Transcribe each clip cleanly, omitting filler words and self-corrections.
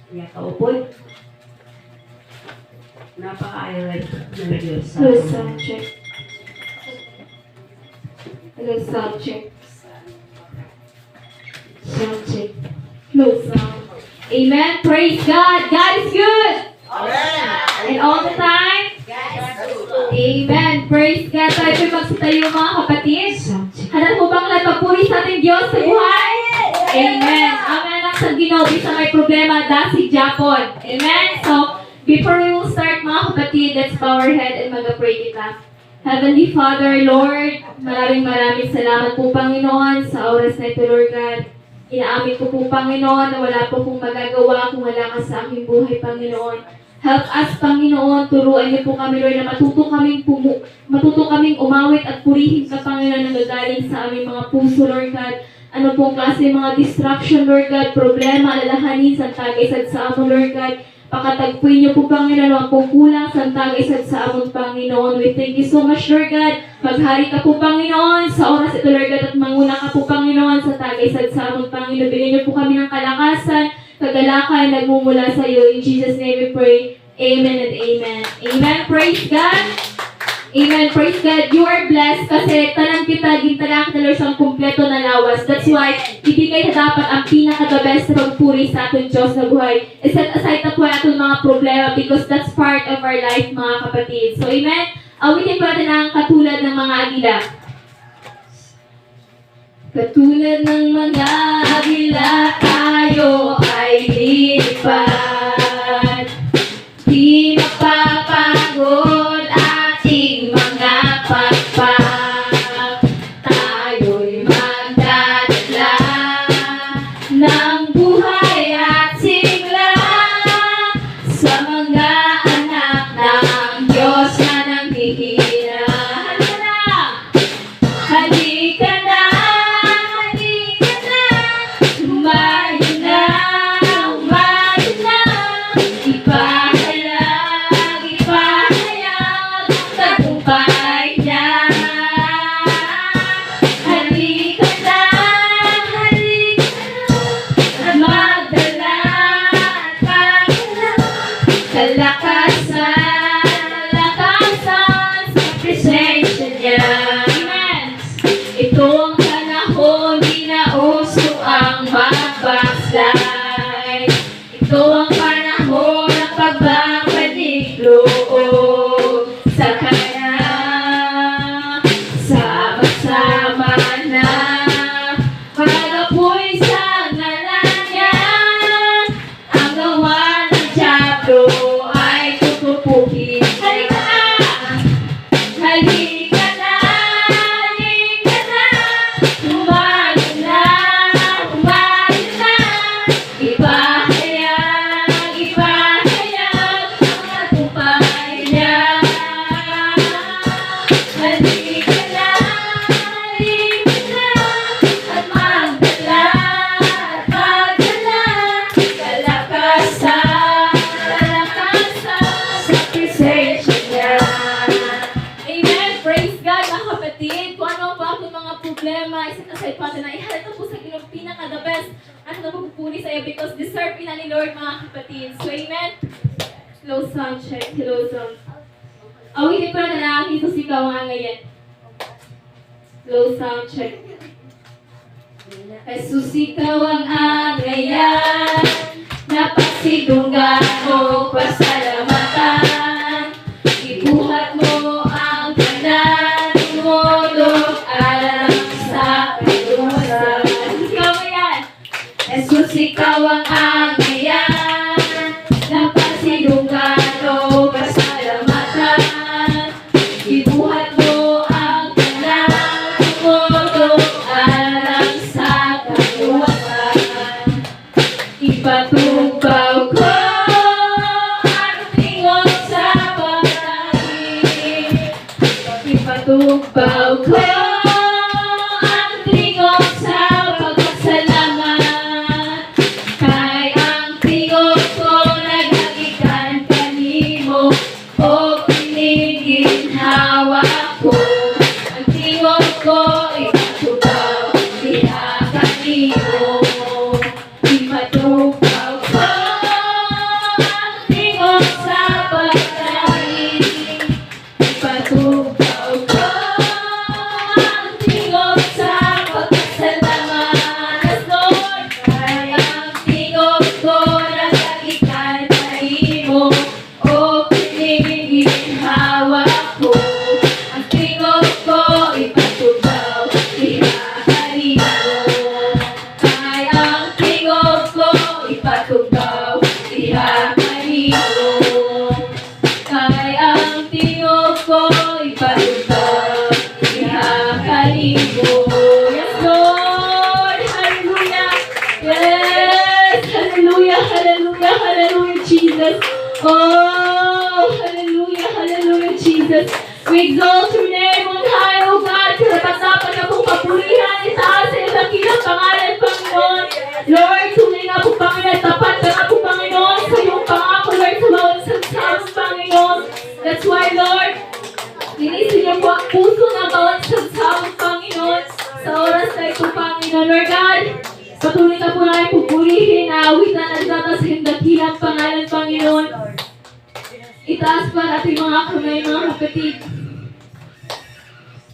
Kaya kaupod. Napakaayaw na Diyos. Hello, sound check. Hello, sound check. Sound check. Hello, sound. Amen. Praise God. God is good. And all the time. Amen. Praise God. Tayo po'y magsitayo mga kapatid. Hanap mo bang nagpapuri sa ating Diyos sa buhay? Amen. Ang anak sa Ginoo, sa may problema, dasig Japon. Amen. So, before we will start mga kapatid, let's bow our head and mag-pray kita. Heavenly Father, Lord, maraming salamat po Panginoon sa oras na ito, Lord God. Inaamin ko po Panginoon na wala po kong magagawa kung wala ka sa aking buhay, Panginoon. Help us, Panginoon, turuan niyo po kami, Lord, na matuto kaming umawit at purihin ka, Panginoon, na nagagaling sa aming mga puso, Lord God. Ano pong klase mga distraction, Lord God, problema, alalahanin, santagaysad sa amo, Lord God. Pakatagpuin niyo po, Panginoon, ang pong kulang, santagaysad sa among Panginoon. We thank you so much, Lord God. Maghari ka po, Panginoon, sa oras ito, Lord God, at manguna ka po, Panginoon, sa tagaysad sa among Panginoon. Bigyan niyo po kami ng kalakasan, kagalakan, nagmumula sa iyo. In Jesus' name we pray. Amen and amen. Amen. Praise God. Amen. Praise God. You are blessed kasi tanan kita, gintalang kita, Lord, sa kumpleto na lawas. That's why, ibigay na dapat ang pinaka-the best na pagpuri sa ating Diyos na buhay. Set aside na po natin mga problema because that's part of our life, mga kapatid. So, amen. Awitin po natin ang katulad ng mga agila. Katulad ng mga agila, tayo ay lilipad. Di mapapagod ating mga pagpag. Tayo'y magdadala ng buhay at sigla sa mga anak ng Diyos na nanghihina. Halika na, halika na, humayo na, humayo na. Ipahayag, ipahayag, tagumpay niya. Halika na, halika na, magdala at pagdala. Kalakasan, kalakasan sa presensya niya. Amen. Ito ang panahon, di na uso ang magbackslide. Ito ang panahon ng pagbabalik loob sa Kanya. Sama-sama na magapoy sa ngalan niya. Ang gawa ng Diablo ay tutupukin. Halika na! Halika na! Halika na! Humayo na! Humayo na! Ipahayag, ipahayag ang tagumpay niya. Halika na! Halika na! At magdala at magdala. Kalakasan, kalakasan sa presensya niya. Amen. Praise God, mga kapatid. Kung ano pa ang mga problema, iset aside pa natin na ihalata po sa Ginoo pinaka-the best at napupuri sa iyo because deserve ina ni Lord, mga kapatid. So, amen. Hello, sound check. Hello, sound. Awitin pa na lang, Jesus, ikaw ang ngayon. Hello, sound check. Jesus, ikaw ang angayan, napagsidunggan mo pasalamatan. Ibuhat mo ang kanan, tumulog alam sa kaluwasan. Ikaw yan! Jesus, ikaw ang angayan, napagsidunggan mo pasalamatan. Ibuhat mo ang kanan, tumulog alam sa kaluwasan. Ipatugpaw ko ang tingon sa pag-ibig. Ipatugpaw ko ang tingon sa pagpasalamat. Kay ang tingon ko nagagikan kanimo o piniginhawa ko. Ang tingon ko ipatugpaw diha kanimo. Ipatugpaw ko ipatugbaw, ihahaligo. Kay ang tingog ko, ipatugbaw, ihahaligo. Yes, Lord! Hallelujah! Yes! Hallelujah! Hallelujah! Hallelujah, Jesus! Oh! Hallelujah! Hallelujah, Jesus! We exalt your name on high, O God. Karapat-dapat na pong papurihan, itaas sa iyong dakilang pangalan, Panginoon. Lord, tunay nga po, Panginoon, tapat ka nga po, Panginoon, sa iyong pangako, Lord, sa bawat sagsang, Panginoon. That's why, Lord, linisin niyo po ang puso ng bawat sagsang, Panginoon, sa oras na ito, Panginoon. Lord God, patuloy na po namin pupurihin, aawitan at datas sa iyong dakilang pangalan, Panginoon. Itaas pa natin mga kamay, mga kapatid.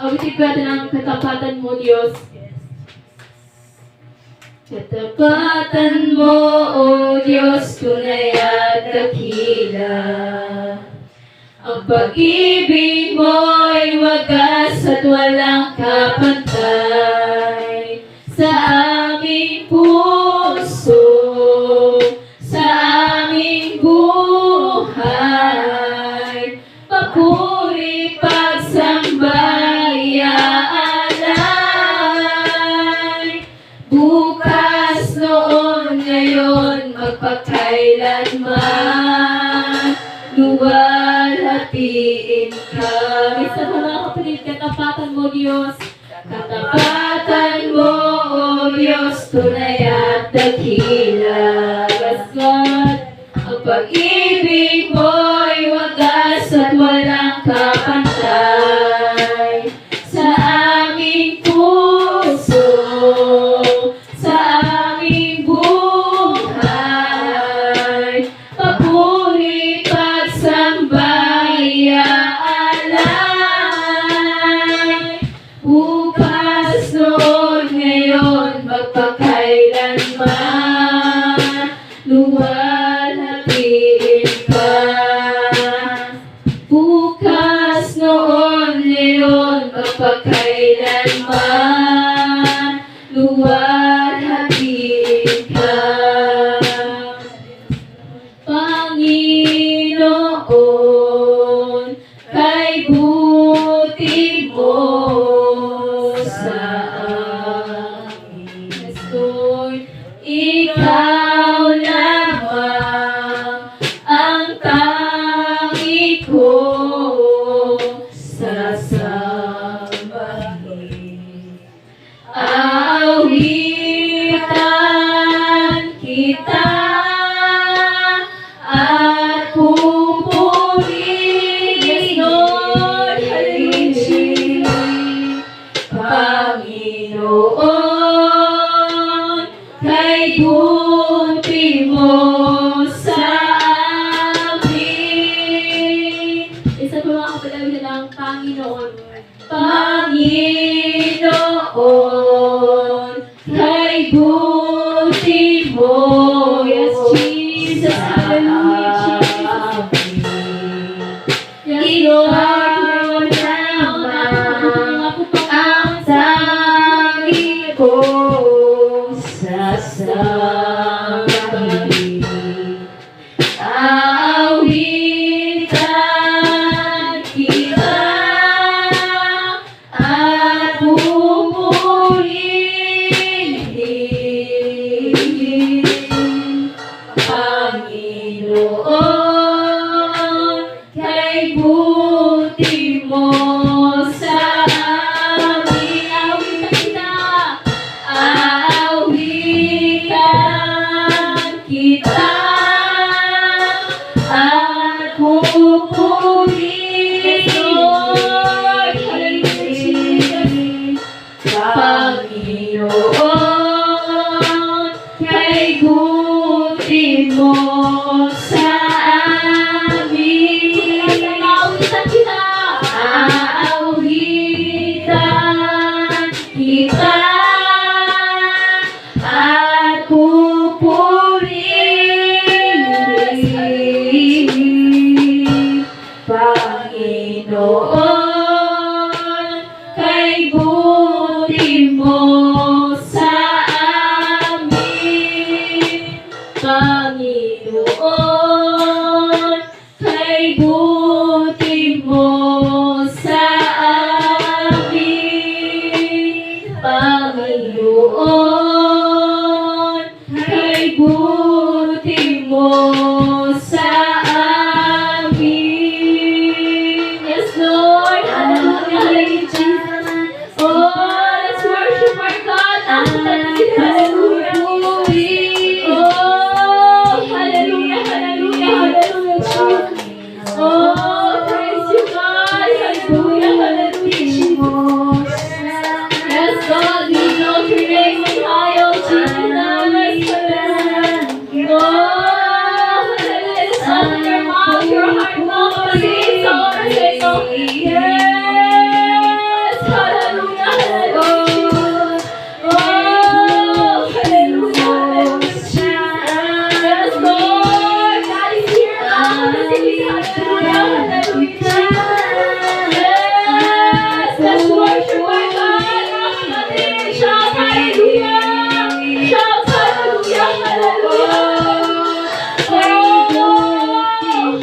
Awitin pa natin ang katapatan mo, Diyos. Katapatan mo, O Diyos, tunay at dakila. Ang pag-ibig mo'y wagas at walang kapantay. Sa aming puso, sa aming buhay, papuri, pagsambay, alay. Bukas, noon, ngayon, magpakailanman, luwalhatiin ka. Isa pa mga kapatid, katapatan mo, Diyos. Katapatan mo, O Diyos, tunay at dakila. Yes, God. Ang pag-ibig mo'y wagas at walang kapantay. Sa aming puso, sa aming buhay, papuri, pagsambay, alay. Bukas, noon, ngayon, magpakailanman, luwalhatiin ka. Bukas, noon, ngayon, magpakailanman, luwalhatiin ka. Panginoon, kay buti mo sa amin. Yes, Lord, ikaw lamang ang tangi ko sasambahin. Aawitan kita at pupurihin, Lord, hallelujah. Panginoon, kay buti mo sa amin. Isa pa mga kapatid na lang, Panginoon. Panginoon, kay buti mo. Yes, Jesus. Hallelujah, Jesus. Yes, Lord. Ang tangi ko sasambahin. Aawitan kita at pupurihin. Panginoon, kay buti mo sa amin. Aawitan kita. Aawitan kita at pupurihin. Lord, hallelujah. Panginoon, kay buti mo sa amin. Aawitan kita. Aawitan kita at pupurihin. Panginoon, kay buti mo sa amin. Panginoon, kay buti mo sa amin. Panginoon, kay buti mo sa amin. Yes, Lord. Hallelujah, hallelujah, Jesus. Oh, let's worship our God. Hallelujah. Oh, hallelujah, hallelujah, hallelujah, Jesus. Oh, praise you, God. Hallelujah, hallelujah, Jesus. Yes, God, we know your name on high, oh Jesus. Oh, hallelujah. Just open your mouth, your heart, mouth, and sing songs. Yes, hallelujah, hallelujah. Oh, hallelujah, hallelujah. Yes, Lord, God is here now. Hallelujah, hallelujah. Yes, let's worship our God. Shout hallelujah. Shout hallelujah, hallelujah. Oh,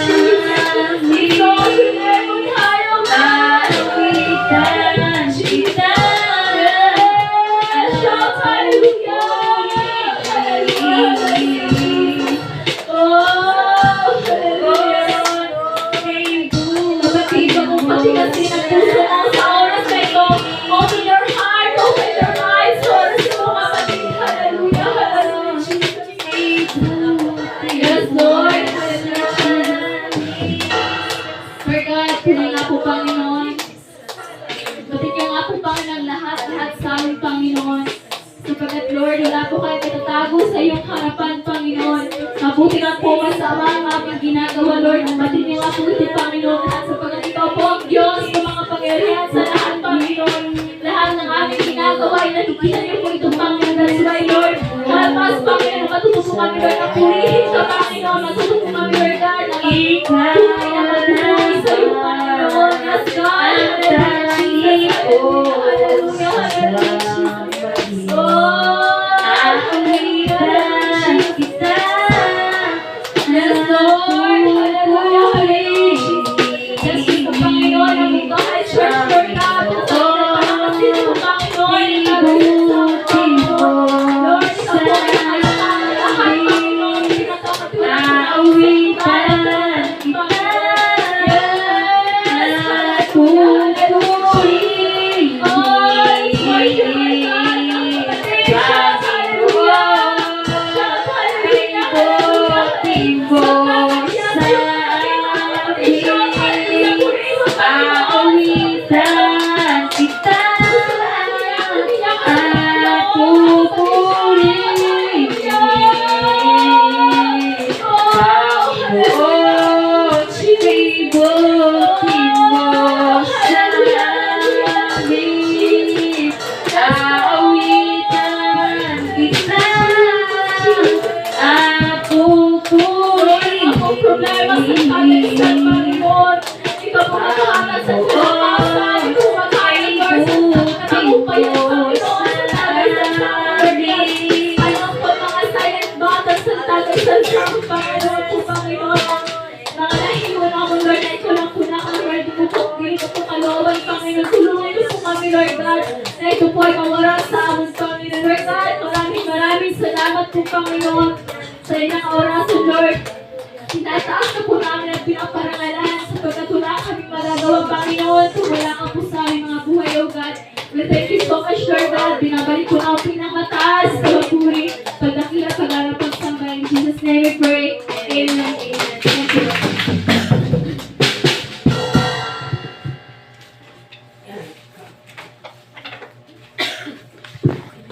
Jesus, we know your name on high, oh God. Jesus. Yes, shout hallelujah. Hallelujah. Oh, hallelujah. Kapatid, kung patigasin ang puso mo sa oras na ito, open your heart, open your eyes, oras mo kapatid. Hallelujah, hallelujah, Jesus. Yes, Lord. Hallelujah. Lord God, pinay nga po, Panginoon. Batid niyo nga po, Panginoon, lahat sa amin, Panginoon. Sapagat, Lord, wala po kayo itatago sa iyong harapan, Panginoon. Mabuti nga po masama ang aming ginagawa, Lord. Batid niyo nga po ito, Panginoon. Sapagat ikaw po ang Diyos ng mga pangyarihan sa lahat, Panginoon. Lahat ng aming ginagawa ay nakikihan niyo po ito, Panginoon. That's why, Lord, kalpas, Panginoon, matuto po kami, Lord, na purihin ka, Panginoon. Matuto po kami, Lord, God, na tunay na magpupuri sa iyo, Panginoon. Yes, God. Hallelujah, hallelujah, hallelujah, Jesus. Oh, hallelujah, Jesus. Yes, Lord. Hallelujah, hallelujah. Yes, ito, Panginoon, ang ikaw church, Lord God. Kasi ito, Panginoon, Lord, ikaw po ay nakalaman lahat, Panginoon. Pinagkakatuloy sa problema sa kanisan, Panginoon. Ikaw po nakahangat sa pagkakasa. Ikaw kumakain, Lord, sa natagumpay ang Panginoon. Sa tagay sa ayaw po mga silent battles sa tagay sa Panginoon po, Panginoon. Mga nahiwan ako, Lord, na ito lang po Lord. Ito po, dito po kalooban, Panginoon. Tulungan niyo po kami, Lord God, na ito po ay mawaran sa amon, Panginoon. Lord God, maraming salamat po, Panginoon, sa inyong orasan, Lord. Tinataas na po namin ang pinaparangalan sapagkat wala kami magagawa, Panginoon, kung wala ka po sa aming mga buhay, O God. We thank you so much, Lord God. Binabalik ko na ang pinamataas sa papuri, pagdakila, pag-arapag, sambay. In Jesus' name we pray.